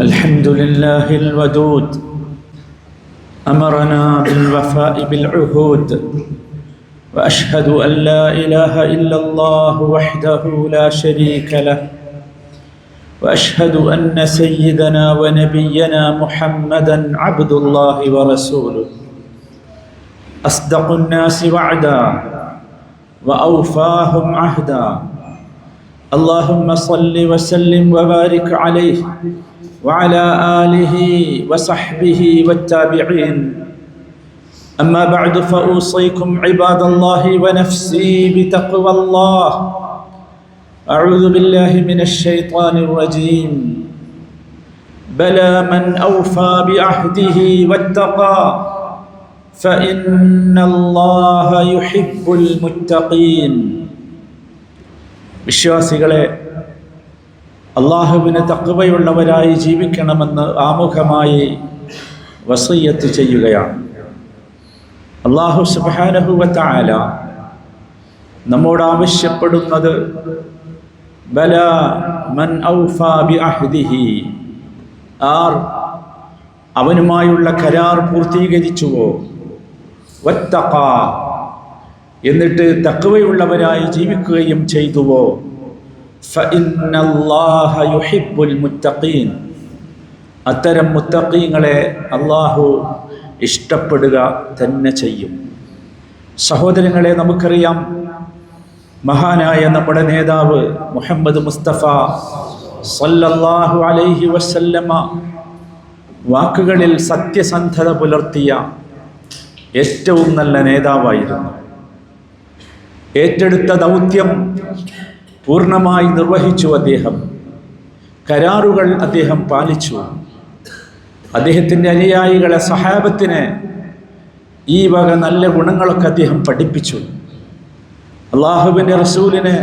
الحمد لله الودود أمرنا بالوفاء بالعهود وأشهد أن لا إله إلا الله وحده لا شريك له وأشهد أن سيدنا ونبينا محمدًا عبد الله ورسوله أصدق الناس وعدا وأوفاهم عهدا اللهم صل وسلم وبارك عليه وعلى آله وصحبه والتابعين أما بعد فأوصيكم عباد الله ونفسي بتقوى الله أعوذ بالله من الشيطان الرجيم بلى من أوفى بعهده واتقى فإن الله يحب المتقين വിശ്വാസികളെ, അല്ലാഹുവിന് തഖ്വയുള്ളവരായി ജീവിക്കണമെന്ന് ആമുഖമായി വസിയ്യത്ത് ചെയ്യുകയാണ്. അല്ലാഹു സുബ്ഹാനഹു വ തആല നമ്മോട് ആവശ്യപ്പെടുന്നത് ബലാ മൻ ഔഫാ ബിഅഹ്ദിഹി, ആർ അവനുമായുള്ള കരാർ പൂർത്തീകരിച്ചുവോ, വത്തഖാ എന്നിട്ട് തഖ്വയുള്ളവരായി ജീവിക്കുകയും ചെയ്തുവോ, ഫഇന്നല്ലാഹ യുഹിബ്ബുൽ മുത്തഖീൻ, അത്തരം മുത്തഖീങ്ങളെ അല്ലാഹു ഇഷ്ടപ്പെടുക തന്നെ ചെയ്യും. സഹോദരങ്ങളെ, നമുക്കറിയാം, മഹാനായ നമ്മുടെ നേതാവ് മുഹമ്മദ് മുസ്തഫ സല്ലല്ലാഹു അലൈഹി വസല്ലമ വാക്കുകളിൽ സത്യസന്ധത പുലർത്തിയ ഏറ്റവും നല്ല നേതാവായിരുന്നു. ഏറ്റെടുത്ത ദൗത്യം പൂർണ്ണമായി നിർവഹിച്ചു അദ്ദേഹം. കരാറുകൾ അദ്ദേഹം പാലിച്ചു. അദ്ദേഹത്തിൻ്റെ അനുയായികളെ, സഹാബത്തിനെ ഈ വക നല്ല ഗുണങ്ങളൊക്കെ അദ്ദേഹം പഠിപ്പിച്ചു. അല്ലാഹുവിൻ്റെ റസൂലിനെ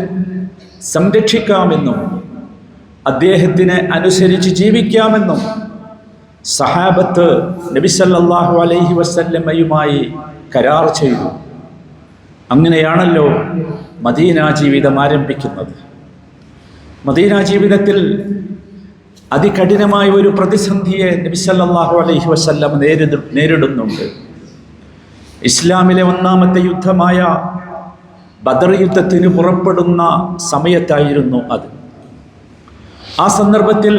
സംരക്ഷിക്കാമെന്നും അദ്ദേഹത്തിനെ അനുസരിച്ച് ജീവിക്കാമെന്നും സഹാബത്ത് നബി സല്ലല്ലാഹു അലൈഹി വസല്ലമയുമായി കരാർ ചെയ്തു. അങ്ങനെയാണല്ലോ മദീന ജീവിതം ആരംഭിക്കുന്നത്. മദീന ജീവിതത്തിൽ അതികഠിനമായ ഒരു പ്രതിസന്ധിയെ നബി സല്ലല്ലാഹു അലൈഹി വസല്ലം നേരിടുന്നുണ്ട്. ഇസ്ലാമിലെ ഒന്നാമത്തെ യുദ്ധമായ ബദർ യുദ്ധത്തിന് പുറപ്പെടുന്ന സമയത്തായിരുന്നു അത്. ആ സന്ദർഭത്തിൽ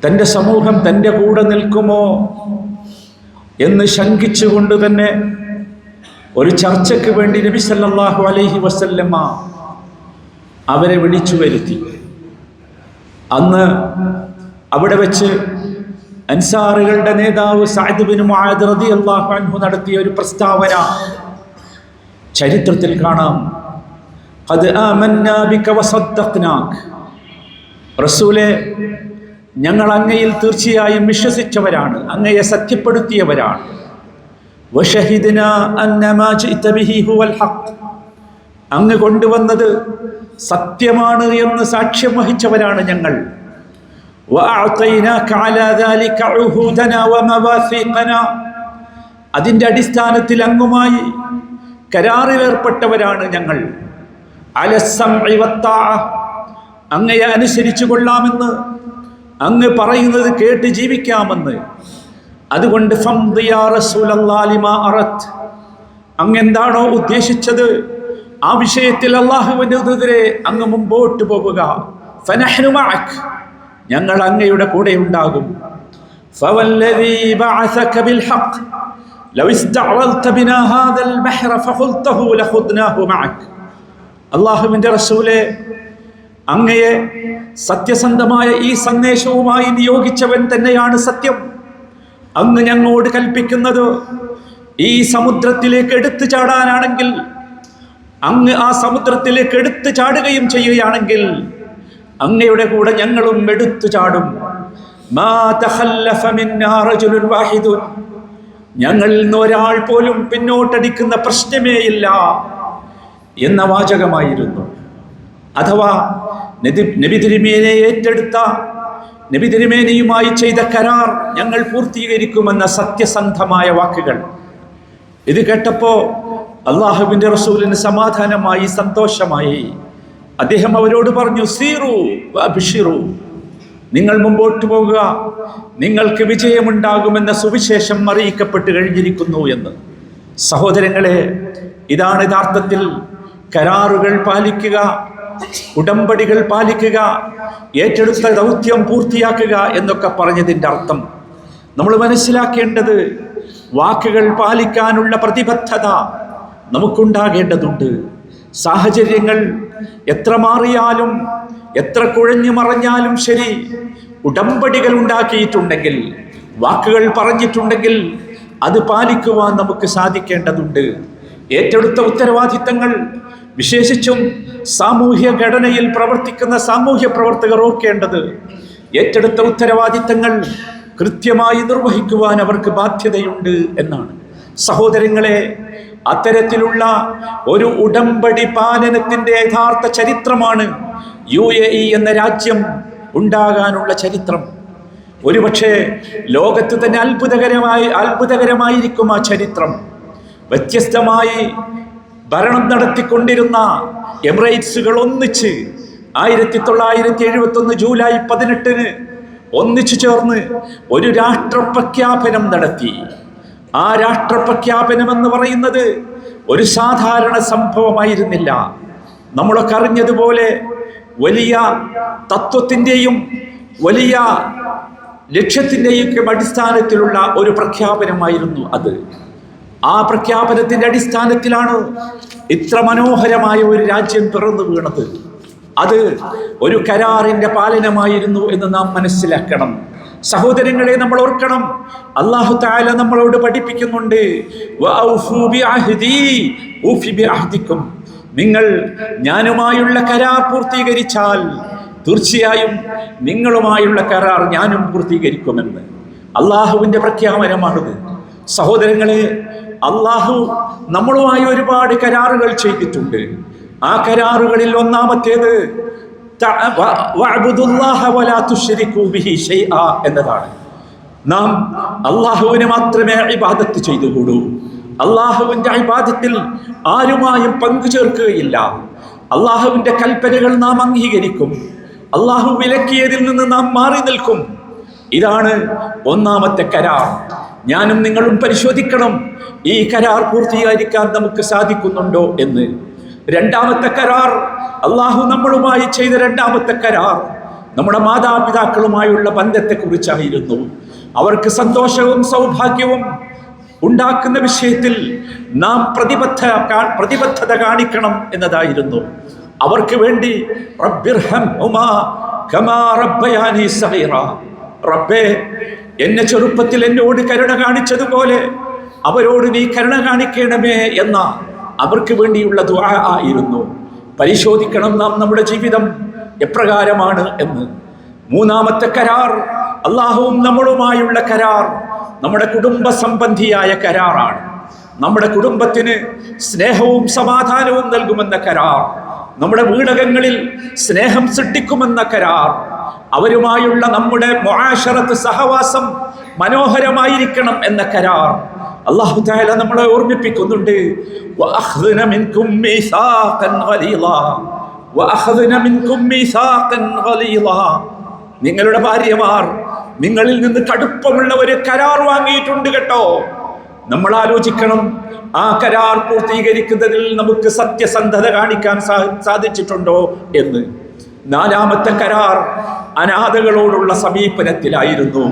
തൻ്റെ സമൂഹം തൻ്റെ കൂടെ നിൽക്കുമോ എന്ന് ശങ്കിച്ചുകൊണ്ട് തന്നെ ഒരു ചർച്ചയ്ക്ക് വേണ്ടി നബി സല്ലല്ലാഹു അലൈഹി വസല്ലമ അവരെ വിളിച്ചു വരുത്തി. അന്ന് അവിടെ വെച്ച് അൻസാറുകളുടെ നേതാവ് സഅദ് ബിൻ മുആദ് റളിയല്ലാഹു അൻഹു നടത്തിയ ഒരു പ്രസ്താവന ചരിത്രത്തിൽ കാണാം. ഖദ് ആമന്നാ ബിക വസദ്ദഖ്നാക, റസൂലേ, ഞങ്ങൾ അങ്ങയിൽ തീർച്ചയായും വിശ്വസിച്ചവരാണ്, അങ്ങയെ സത്യപ്പെടുത്തിയവരാണ്. വശഹിദ്നാ അന്ന മാ ജിഅത ബിഹി ഹുവൽ ഹഖ്, അങ്ങ് കൊണ്ടുവന്നത് സത്യമാണ് എന്ന് സാക്ഷ്യം വഹിച്ചവരാണ് ഞങ്ങൾ. വഅഅതൈനാക അലാ ദാലിക ഉഹൂദനാ വമവാസിഖനാ, അതിൻ്റെ അടിസ്ഥാനത്തിൽ അങ്ങുമായി കരാറിലേർപ്പെട്ടവരാണ് ഞങ്ങൾ. അലസ്സംഇ വത്താഅ, അങ്ങയെ അനുസരിച്ചു കൊള്ളാമെന്ന്, അങ്ങ് പറയുന്നത് കേട്ട് ജീവിക്കാമെന്ന്. അതുകൊണ്ട് ഫംദി യാ റസൂലല്ലാഹി ലിമാ അറദ്, അങ്ങ് എന്താണോ ഉദ്ദേശിച്ചത് ആ വിഷയത്തിൽ അല്ലാഹുവിനെതിരെ അങ്ങ് മുമ്പോട്ട് പോവുക. ഫനഹ്നു മഅക്, ഞങ്ങൾ അങ്ങയുടെ കൂടെ ഉണ്ടാകും. ഫവല്ലദീ ബഅസക ബിൽ ഹഖ് ലൗ ഇസ്തഅവൽത ബിനാ ഹാദൽ ബഹ്റ ഫഖുൽതഹു ലഖുദ്നാഹു മഅക്, അല്ലാഹുവിൻ്റെ റസൂലേ, അങ്ങയെ സത്യസന്ധമായ ഈ സന്ദേശവുമായി നിയോഗിച്ചവൻ തന്നെയാണ് സത്യം. അങ്ങ് ഞങ്ങളോട് കൽപ്പിക്കുന്നത് ഈ സമുദ്രത്തിലേക്ക് എടുത്തു ചാടാനാണെങ്കിൽ, അങ്ങ് ആ സമുദ്രത്തിലേക്ക് എടുത്തു ചാടുകയും ചെയ്യുകയാണെങ്കിൽ അങ്ങയുടെ കൂടെ ഞങ്ങളും എടുത്തു ചാടും. മാ തഖല്ലഫ മിന്നാ റജുലുൻ വാഹിദുൻ, ഞങ്ങളിൽ നിന്ന് ഒരാൾ പോലും പിന്നോട്ടടിക്കുന്ന പ്രശ്നമേയില്ല എന്ന വാചകമായിരുന്നു. അഥവാ നബി തിരുമേനിയെ ഏറ്റെടുത്ത, നബി തിരുമേനിയുമായി ചെയ്ത കരാർ ഞങ്ങൾ പൂർത്തീകരിക്കുമെന്ന സത്യസന്ധമായ വാക്കുകൾ. ഇത് കേട്ടപ്പോൾ അല്ലാഹുവിൻ്റെ റസൂലിന് സമാധാനമായി, സന്തോഷമായി. അദ്ദേഹം അവരോട് പറഞ്ഞു, സീറു വഅബ്ശിറു, നിങ്ങൾ മുമ്പോട്ട് പോകുക, നിങ്ങൾക്ക് വിജയമുണ്ടാകുമെന്ന സുവിശേഷം അറിയിക്കപ്പെട്ട് കഴിഞ്ഞിരിക്കുന്നു എന്ന്. സഹോദരങ്ങളെ, ഇതാണ് യഥാർത്ഥത്തിൽ കരാറുകൾ പാലിക്കുക, ഉടമ്പടികൾ പാലിക്കുക, ഏറ്റെടുത്ത ദൗത്യം പൂർത്തിയാക്കുക എന്നൊക്കെ പറഞ്ഞതിൻ്റെ അർത്ഥം. നമ്മൾ മനസ്സിലാക്കേണ്ടത്, വാക്കുകൾ പാലിക്കാനുള്ള പ്രതിബദ്ധത നമുക്കുണ്ടാകേണ്ടതുണ്ട്. സാഹചര്യങ്ങൾ എത്ര മാറിയാലും എത്ര കുഴഞ്ഞു മറഞ്ഞാലും ശരി, ഉടമ്പടികൾ ഉണ്ടാക്കിയിട്ടുണ്ടെങ്കിൽ, വാക്കുകൾ പറഞ്ഞിട്ടുണ്ടെങ്കിൽ അത് പാലിക്കുവാൻ നമുക്ക് സാധിക്കേണ്ടതുണ്ട്. ഏറ്റെടുത്ത ഉത്തരവാദിത്തങ്ങൾ, വിശേഷിച്ചും സാമൂഹ്യ ഘടനയിൽ പ്രവർത്തിക്കുന്ന സാമൂഹ്യ പ്രവർത്തകർ ഓർക്കേണ്ടത്, ഏറ്റെടുത്ത ഉത്തരവാദിത്തങ്ങൾ കൃത്യമായി നിർവഹിക്കുവാൻ അവർക്ക് ബാധ്യതയുണ്ട് എന്നാണ്. സഹോദരങ്ങളെ, അത്തരത്തിലുള്ള ഒരു ഉടമ്പടി പാലനത്തിൻ്റെ യഥാർത്ഥ ചരിത്രമാണ് UAE എന്ന രാജ്യം ഉണ്ടാകാനുള്ള ചരിത്രം. ഒരുപക്ഷെ ലോകത്ത് തന്നെ അത്ഭുതകരമായിരിക്കും ആ ചരിത്രം. വ്യത്യസ്തമായി ഭരണം നടത്തിക്കൊണ്ടിരുന്ന എമിറേറ്റ്സുകൾ ഒന്നിച്ച് 1971 ജൂലൈ 18 ഒന്നിച്ചു ചേർന്ന് ഒരു രാഷ്ട്രപ്രഖ്യാപനം നടത്തി. ആ രാഷ്ട്രപ്രഖ്യാപനം എന്ന് പറയുന്നത് ഒരു സാധാരണ സംഭവമായിരുന്നില്ല. നമ്മളൊക്കെ അറിഞ്ഞതുപോലെ വലിയ തത്വത്തിൻ്റെയും വലിയ ലക്ഷ്യത്തിൻ്റെയും അടിസ്ഥാനത്തിലുള്ള ഒരു പ്രഖ്യാപനമായിരുന്നു അത്. ആ പ്രഖ്യാപനത്തിൻ്റെ അടിസ്ഥാനത്തിലാണ് ഇത്ര മനോഹരമായ ഒരു രാജ്യം പിറന്നു വീണത്. അത് ഒരു കരാറിൻ്റെ പാലനമായിരുന്നു എന്ന് നാം മനസ്സിലാക്കണം. സഹോദരങ്ങളെ, നമ്മൾ ഓർക്കണം, അല്ലാഹു തആല നമ്മളോട് പഠിപ്പിക്കുന്നുണ്ട്, വഔഫു ബിഅഹ്ദി ഊഫി ബിഅഹ്ദിക്കും. നിങ്ങൾ ഞാനുമായുള്ള കരാർ പൂർത്തീകരിച്ചാൽ തീർച്ചയായും നിങ്ങളുമായുള്ള കരാർ ഞാനും പൂർത്തീകരിക്കുമെന്ന്. അള്ളാഹുവിൻ്റെ പ്രഖ്യാപനമാണിത്. സഹോദരങ്ങളെ, അള്ളാഹു നമ്മളുമായി ഒരുപാട് കരാറുകൾ ചെയ്തിട്ടുണ്ട്. ആ കരാറുകളിൽ ഒന്നാമത്തേത് എന്നതാണ്. നാം അള്ളാഹുവിനെ മാത്രമേ ഇബാദത്ത് ചെയ്തുകൂടൂ. അള്ളാഹുവിൻ്റെ ഇബാദത്തിൽ ആരുമായും പങ്കുചേർക്കുകയില്ല. അള്ളാഹുവിൻ്റെ കൽപ്പനകൾ നാം അംഗീകരിക്കും. അള്ളാഹു വിലക്കിയതിൽ നിന്ന് നാം മാറി നിൽക്കും. ഇതാണ് ഒന്നാമത്തെ കരാർ. ഞാനും നിങ്ങളും പരിശോധിക്കണം, ഈ കരാർ പൂർത്തീകരിക്കാൻ നമുക്ക് സാധിക്കുന്നുണ്ടോ എന്ന്. രണ്ടാമത്തെ കരാർ, അള്ളാഹു നമ്മളുമായി ചെയ്ത രണ്ടാമത്തെ കരാർ നമ്മുടെ മാതാപിതാക്കളുമായുള്ള ബന്ധത്തെക്കുറിച്ചായിരുന്നു. അവർക്ക് സന്തോഷവും സൗഭാഗ്യവും ഉണ്ടാക്കുന്ന വിഷയത്തിൽ നാം പ്രതിബദ്ധത കാണിക്കണം എന്നതായിരുന്നു. അവർക്ക് വേണ്ടി റബ്ബേ, എന്നെ ചെറുപ്പത്തിൽ എന്നോട് കരുണ കാണിച്ചതുപോലെ അവരോട് നീ കരുണ കാണിക്കണമേ എന്ന അവർക്ക് വേണ്ടിയുള്ള ദുആ ആയിരുന്നു. പരിശോധിക്കണം നാം നമ്മുടെ ജീവിതം എപ്രകാരമാണ് എന്ന്. മൂന്നാമത്തെ കരാർ, അള്ളാഹുവും നമ്മളുമായുള്ള കരാർ നമ്മുടെ കുടുംബ സംബന്ധിയായ കരാറാണ്. നമ്മുടെ കുടുംബത്തിന് സ്നേഹവും സമാധാനവും നൽകുമെന്ന കരാർ, നമ്മുടെ വീടകങ്ങളിൽ സ്നേഹം സൃഷ്ടിക്കുമെന്ന കരാർ, അവരുമായുള്ള നമ്മുടെ മുആശറത്ത് സഹവാസം മനോഹരമായിരിക്കണം എന്ന കരാർ അല്ലാഹു തആല നമ്മളെ ഓർമ്മിപ്പിക്കുന്നുണ്ട്. വഅഖ്ദന മിൻകും മീസാഖൻ ഗലീളാ, വഅഖ്ദന മിൻകും മീസാഖൻ ഗലീളാ. നിങ്ങളുടെ ഭാര്യമാർ നിങ്ങളിൽ നിന്ന് കടുപ്പമുള്ള ഒരു കരാർ വാങ്ങിയിട്ടുണ്ട് കേട്ടോ. നമ്മൾ ആലോചിക്കണം, ആ കരാർ പൂർത്തീകരിക്കുന്നതിൽ നമുക്ക് സത്യസന്ധത കാണിക്കാൻ സാധിച്ചിട്ടുണ്ടോ എന്ന്. നാലാമത്തെ കരാർ അനാഥകളോടുള്ള സമീപനത്തിലായിരുന്നു.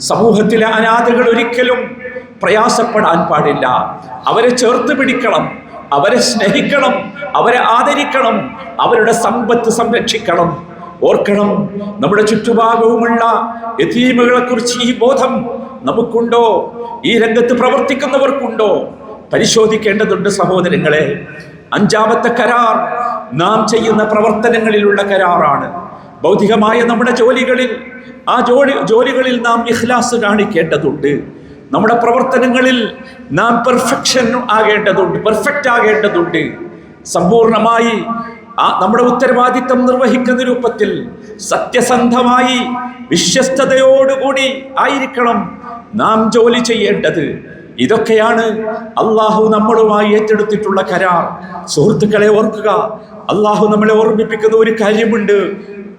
സമൂഹത്തിലെ അനാഥകൾ ഒരിക്കലും പ്രയാസപ്പെടാൻ പാടില്ല. അവരെ ചേർത്ത് പിടിക്കണം, അവരെ സ്നേഹിക്കണം, അവരെ ആദരിക്കണം, അവരുടെ സമ്പത്ത് സംരക്ഷിക്കണം. ഓർക്കണം, നമ്മുടെ ചുറ്റുഭാഗവുമുള്ള യതീമുകളെ കുറിച്ച് ഈ ബോധം നമുക്കുണ്ടോ? ഈ രംഗത്ത് പ്രവർത്തിക്കുന്നവർക്കുണ്ടോ? പരിശോധിക്കേണ്ടതുണ്ട് സഹോദരങ്ങളെ. അഞ്ചാമത്തെ കരാർ നാം ചെയ്യുന്ന പ്രവർത്തനങ്ങളിലുള്ള കരാറാണ്. ഭൗതികമായ നമ്മുടെ ജോലികളിൽ, ആ ജോലികളിൽ നാം ഇഖ്ലാസ് കാണിക്കേണ്ടതുണ്ട്. നമ്മുടെ പ്രവർത്തനങ്ങളിൽ നാം പെർഫെക്റ്റ് ആകേണ്ടതുണ്ട്. സമ്പൂർണമായി നമ്മുടെ ഉത്തരവാദിത്തം നിർവഹിക്കുന്ന രൂപത്തിൽ സത്യസന്ധമായി വിശ്വസ്തയോടുകൂടി ആയിരിക്കണം നാം ജോലി ചെയ്യേണ്ടത്. ഇതൊക്കെയാണ് അള്ളാഹു നമ്മളുമായി ഏറ്റെടുത്തിട്ടുള്ള കരാർ. സുഹൃത്തുക്കളെ, ഓർക്കുക, അള്ളാഹു നമ്മളെ ഓർമ്മിപ്പിക്കുന്ന ഒരു കാര്യമുണ്ട്.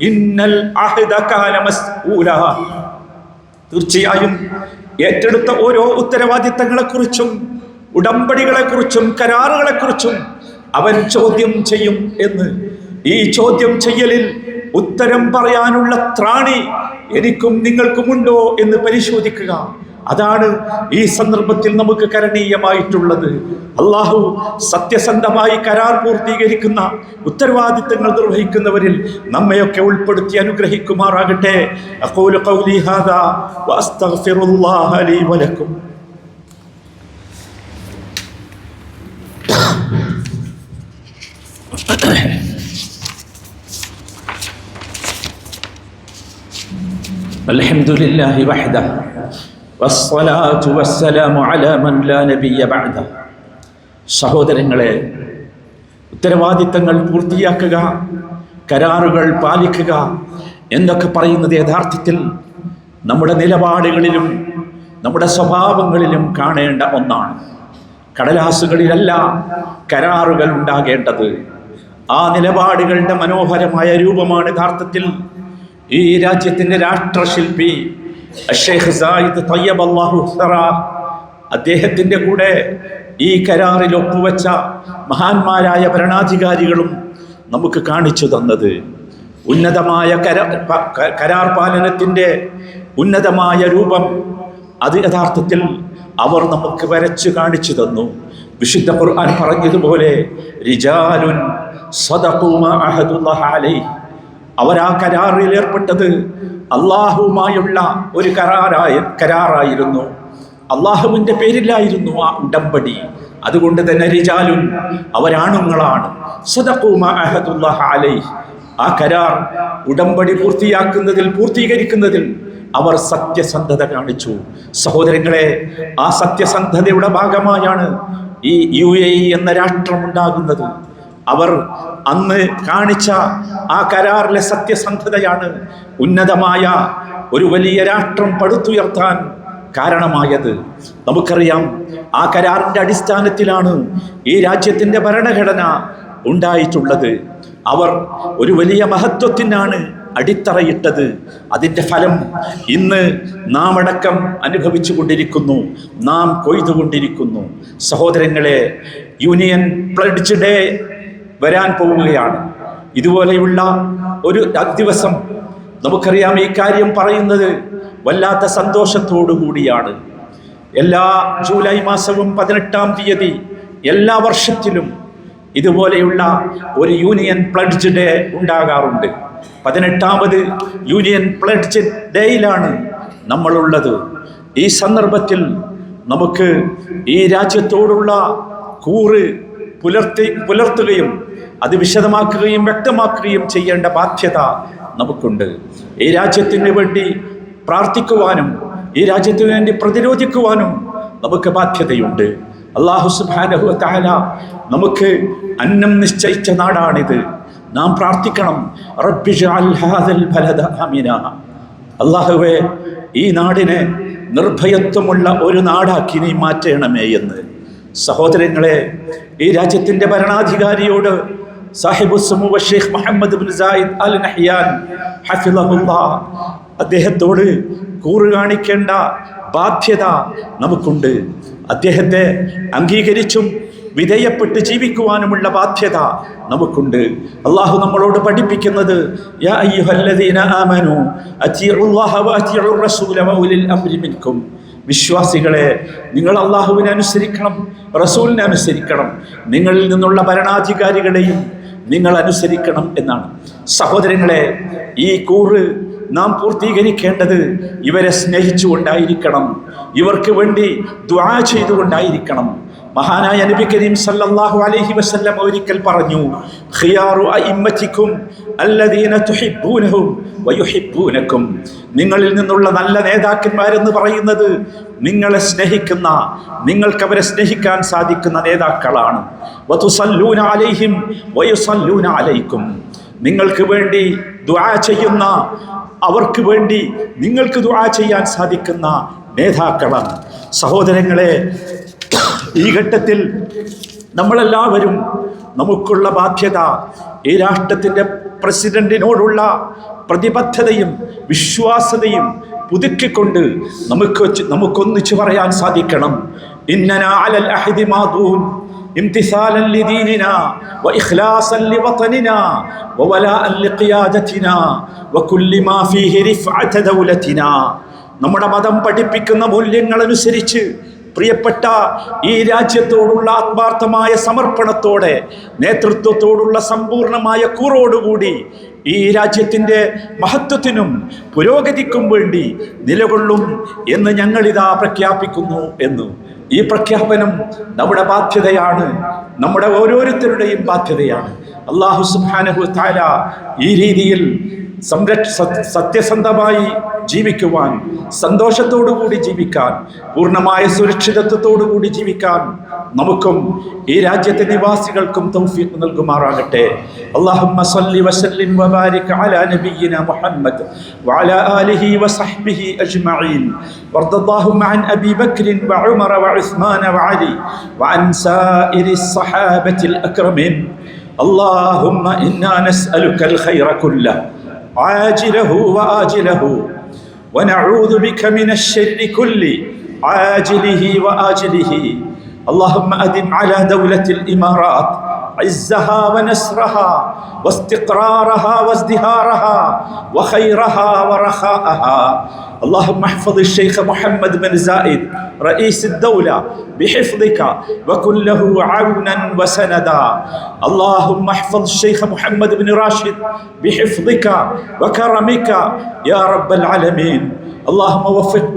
ഇന്നൽ അഹ്ദ കാന മസ്ഊല. തീർച്ചയായും ഏറ്റെടുത്ത ഓരോ ഉത്തരവാദിത്തങ്ങളെക്കുറിച്ചും ഉടമ്പടികളെക്കുറിച്ചും കരാറുകളെക്കുറിച്ചും അവൻ ചോദ്യം ചെയ്യും എന്ന്. ഈ ചോദ്യം ചെയ്യലിൽ ഉത്തരം പറയാനുള്ള ത്രാണി എനിക്കും നിങ്ങൾക്കുമുണ്ടോ എന്ന് പരിശോധിക്കുക. അതാണ് ഈ സന്ദർഭത്തിൽ നമുക്ക് കരണീയമായിട്ടുള്ളത്. അള്ളാഹു സത്യസന്ധമായി കരാർ പൂർത്തീകരിക്കുന്ന ഉത്തരവാദിത്തങ്ങൾ നിർവഹിക്കുന്നവരിൽ നമ്മയൊക്കെ ഉൾപ്പെടുത്തി അനുഗ്രഹിക്കുമാറാകട്ടെ. അഖൂലു ഖൗലി ഹാദാ വഅസ്തഗ്ഫിറുല്ലാഹ ലീ വലക്കും. അൽഹംദുലില്ലാഹി വഹ്ദഹ വസ്സലാത്തു വസ്സലാമു അലാ മൻ ലാ നബിയ്യ ബഅദഹ. സഹോദരങ്ങളെ, ഉത്തരവാദിത്തങ്ങൾ പൂർത്തിയാക്കുക, കരാറുകൾ പാലിക്കുക എന്നൊക്കെ പറയുന്നത് യഥാർത്ഥത്തിൽ നമ്മുടെ നിലപാടുകളിലും നമ്മുടെ സ്വഭാവങ്ങളിലും കാണേണ്ട ഒന്നാണ്. കടലാസുകളിലല്ല കരാറുകൾ ഉണ്ടാകേണ്ടത്. ആ നിലപാടുകളുടെ മനോഹരമായ രൂപമാണ് യഥാർത്ഥത്തിൽ ഈ രാജ്യത്തിൻ്റെ രാഷ്ട്രശില്പി ഷെയ്ഖ് സായിദ് തയ്യബ് അല്ലാഹു സറാ അദ്ദേഹത്തിൻ്റെ കൂടെ ഈ കരാറിൽ ഒപ്പുവെച്ച മഹാന്മാരായ ഭരണാധികാരികളും നമുക്ക് കാണിച്ചു തന്നത്. ഉന്നതമായ കരാർ പാലനത്തിൻ്റെ ഉന്നതമായ രൂപം അത് യഥാർത്ഥത്തിൽ അവർ നമുക്ക് വരച്ചു കാണിച്ചു തന്നു. വിശുദ്ധ ഖുർആൻ പറഞ്ഞതുപോലെ റിജാലുൻ സദഖൂ മാ അഹദുല്ലാഹി അലൈഹി. അവർ ആ കരാറിൽ ഏർപ്പെട്ടത് അള്ളാഹുവുമായുള്ള ഒരു കരാറായിരുന്നു. അള്ളാഹുവിൻ്റെ പേരിലായിരുന്നു ആ ഉടമ്പടി. അതുകൊണ്ട് തന്നെ റിജാലുൻ, അവരാണുങ്ങളാണ്. സദഖൂ മാ അഹദുല്ലാഹി അലൈഹി. ആ കരാർ ഉടമ്പടി പൂർത്തീകരിക്കുന്നതിൽ അവർ സത്യസന്ധത കാണിച്ചു. സഹോദരങ്ങളെ, ആ സത്യസന്ധതയുടെ ഭാഗമായാണ് ഈ UAE എന്ന രാഷ്ട്രമുണ്ടാകുന്നത്. അവർ അന്ന് കാണിച്ച ആ കരാറിലെ സത്യസന്ധതയാണ് ഉന്നതമായ ഒരു വലിയ രാഷ്ട്രം പടുത്തുയർത്താൻ കാരണമായത്. നമുക്കറിയാം, ആ കരാറിൻ്റെ അടിസ്ഥാനത്തിലാണ് ഈ രാജ്യത്തിൻ്റെ ഭരണഘടന ഉണ്ടായിട്ടുള്ളത്. അവർ ഒരു വലിയ മഹത്വത്തിനാണ് അടിത്തറയിട്ടത്. അതിൻ്റെ ഫലം ഇന്ന് നാം അടക്കം അനുഭവിച്ചു കൊണ്ടിരിക്കുന്നു, നാം കൊയ്തുകൊണ്ടിരിക്കുന്നു. സഹോദരങ്ങളെ, യൂണിയൻ പ്ലഡ്ജ് ഡേ വരാൻ പോവുകയാണ്. ഇതുപോലെയുള്ള ഒരു ദിവസം നമുക്കറിയാം, ഈ കാര്യം പറയുന്നത് വല്ലാത്ത സന്തോഷത്തോടു കൂടിയാണ്. എല്ലാ ജൂലൈ മാസവും 18-ാം തീയതി എല്ലാ വർഷത്തിലും ഇതുപോലെയുള്ള ഒരു യൂണിയൻ പ്ലഡ്ജ് ഡേ ഉണ്ടാകാറുണ്ട്. 18ാമത് യൂണിയൻ പ്ലഡ്ജ് ഡേയിലാണ് നമ്മളുള്ളത്. ഈ സന്ദർഭത്തിൽ നമുക്ക് ഈ രാജ്യത്തോടുള്ള കൂറ് പുലർത്തുകയും അത് വിശദമാക്കുകയും വ്യക്തമാക്കുകയും ചെയ്യേണ്ട ബാധ്യത നമുക്കുണ്ട്. ഈ രാജ്യത്തിന് വേണ്ടി പ്രാർത്ഥിക്കുവാനും ഈ രാജ്യത്തിന് വേണ്ടി പ്രതിരോധിക്കുവാനും നമുക്ക് ബാധ്യതയുണ്ട്. അല്ലാഹു സുബ്ഹാനഹു വ തആല നമുക്ക് അന്നം നിശ്ചയിച്ച നാടാണിത്. നാം പ്രാർത്ഥിക്കണം, റബ്ബി ജഅൽ ഹാദൽ ബലദ ആമിന. അല്ലാഹുവേ, ഈ നാടിനെ നിർഭയത്വമുള്ള ഒരു നാടാക്കി നീ മാറ്റണമേ എന്ന്. സഹോദരങ്ങളെ, ഈ രാജ്യത്തിൻ്റെ ഭരണാധികാരിയോട് സാഹിബു സമൂഹ Sheikh Mohammed bin Zayed Al Nahyan ഹഫിളഹുല്ലാഹ് അദ്ദേഹത്തോട് കൂറ് കാണിക്കേണ്ട ബാധ്യത നമുക്കുണ്ട്. അദ്ദേഹത്തെ അംഗീകരിച്ചും വിധേയപ്പെട്ട് ജീവിക്കുവാനുമുള്ള ബാധ്യത നമുക്കുണ്ട്. അള്ളാഹു നമ്മളോട് പഠിപ്പിക്കുന്നത്, യാ അയ്യുഹല്ലദീന ആമനൂ അത്തിഉല്ലാഹ വഅത്തിഉർ റസൂല വഉലിൽ അംരി മിൻകും. വിശ്വാസികളെ, നിങ്ങൾ അള്ളാഹുവിനെ അനുസരിക്കണം, റസൂലിനെ അനുസരിക്കണം, നിങ്ങളിൽ നിന്നുള്ള ഭരണാധികാരികളെയും നിങ്ങൾ അനുസരിക്കണം എന്നാണ്. സഹോദരങ്ങളെ, ഈ കൂറ് നാം പൂർത്തീകരിക്കേണ്ടത് ഇവരെ സ്നേഹിച്ചുകൊണ്ടായിരിക്കണം, ഇവർക്ക് വേണ്ടി ദുആ ചെയ്തുകൊണ്ടായിരിക്കണം. മഹാനായ നബി കരീം സല്ലല്ലാഹു അലൈഹി വസല്ലം ഒരിക്കൽ പറഞ്ഞു, ഖിയാറു അഇമ്മതികും അല്ലദീന തുഹിബ്ബൂനഹും വയുഹിബ്ബൂനകും. നിങ്ങളിൽ നിന്നുള്ള നല്ല നേതാക്കന്മാരെന്ന് പറയുന്നത് നിങ്ങളെ സ്നേഹിക്കുന്ന, നിങ്ങൾക്ക് അവരെ സ്നേഹിക്കാൻ സാധിക്കുന്ന നേതാക്കളാണ്. വതുസല്ലൂന അലൈഹിം വയുസല്ലൂന അലൈക്കും. നിങ്ങൾക്ക് വേണ്ടി ദുആ ചെയ്യുന്ന, അവർക്ക് വേണ്ടി നിങ്ങൾക്ക് ദുആ ചെയ്യാൻ സാധിക്കുന്ന നേതാക്കളാണ്. സഹോദരങ്ങളെ, ഈ ഘട്ടത്തിൽ നമ്മളെല്ലാവരും നമുക്കുള്ള ബാധ്യത ഈ രാഷ്ട്രത്തിൻ്റെ പ്രസിഡന്റിനോടുള്ള പ്രതിബദ്ധതയും വിശ്വാസ്യതയും പുതുക്കിക്കൊണ്ട് നമുക്കൊന്നിച്ചു പറയാൻ സാധിക്കണം. ഇന്നനാ അലൽ അഹ്ദി മാദൂൻ امتثالا لديننا واخلاصا لوطننا وولاء لقيادتنا وكل ما فيه رفعة دولتنا. നമ്മുടെ മതം പഠിപ്പിക്കുന്ന മൂല്യങ്ങൾ അനുസരിച്ച് പ്രിയപ്പെട്ട ഈ രാജ്യത്തോടുള്ള ആത്മാർത്ഥമായ സമർപ്പണത്തോടെ, നേതൃത്വത്തോടുള്ള സമ്പൂർണമായ കൂറോടുകൂടി ഈ രാജ്യത്തിൻ്റെ മഹത്വത്തിനും പുരോഗതിക്കും വേണ്ടി നിലകൊള്ളും എന്ന് ഞങ്ങളിതാ പ്രഖ്യാപിക്കുന്നു എന്ന്. ഈ പ്രഖ്യാപനം നമ്മുടെ ബാധ്യതയാണ്, നമ്മുടെ ഓരോരുത്തരുടെയും ബാധ്യതയാണ്. അല്ലാഹു സുബ്ഹാനഹു തആല ഈ രീതിയിൽ സത്യസന്ധമായി ജീവിക്കുവാൻ, സന്തോഷത്തോടുകൂടി ജീവിക്കാൻ, പൂർണ്ണമായ സുരക്ഷിതത്വത്തോടുകൂടി ജീവിക്കാൻ നമുക്കും ഈ രാജ്യത്തെ നിവാസികൾക്കും തൗഫീഖ് നൽകുമാറാകട്ടെ. അല്ലാഹുമ്മ സ്വല്ലി വസല്ലിം വബാരിക് അലാ നബിയിന മുഹമ്മദ് വഅലാ ആലിഹി വസഹ്ബിഹി അജ്മഈൻ. വറദല്ലാഹുമ്മ അൻ അബീ ബക്ർ വഉമർ വഉസ്മാൻ വഅലി വഅൻ സായിരിസ് സ്വഹാബത്തിൽ അക്രമീൻ. اللهم إنا نسألك الخير كله عاجله وآجله ونعوذ بك من الشر كله عاجله وآجله. اللهم أدم على دولة الإمارات عزها ونسرها واستقرارها وازدهارها وخيرها ورخاءها. اللهم احفظ الشيخ محمد بن زايد رئيس الدولة بحفظك وكن له عونا وسندا. اللهم احفظ الشيخ محمد بن راشد بحفظك وكرمك يا رب العالمين. اللهم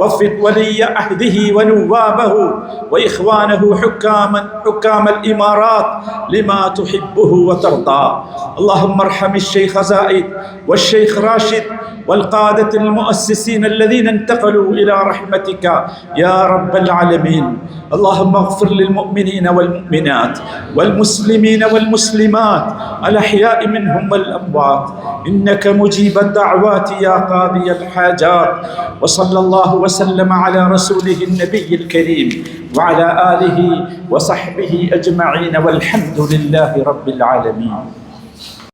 وفق ولي عهده ونوابه وإخوانه حكام الإمارات لما تحبه وترضى. اللهم ارحم الشيخ زايد والشيخ راشد والقادة المؤسسين الذين انتقلوا إلى رحمتك يا رب العالمين. اللهم اغفر للمؤمنين والمؤمنات والمسلمين والمسلمات الأحياء منهم والأموات إنك مجيب الدعوات يا قاضي الحاجات. وصلى الله وسلم على رسوله النبي الكريم وعلى آله وصحبه أجمعين والحمد لله رب العالمين.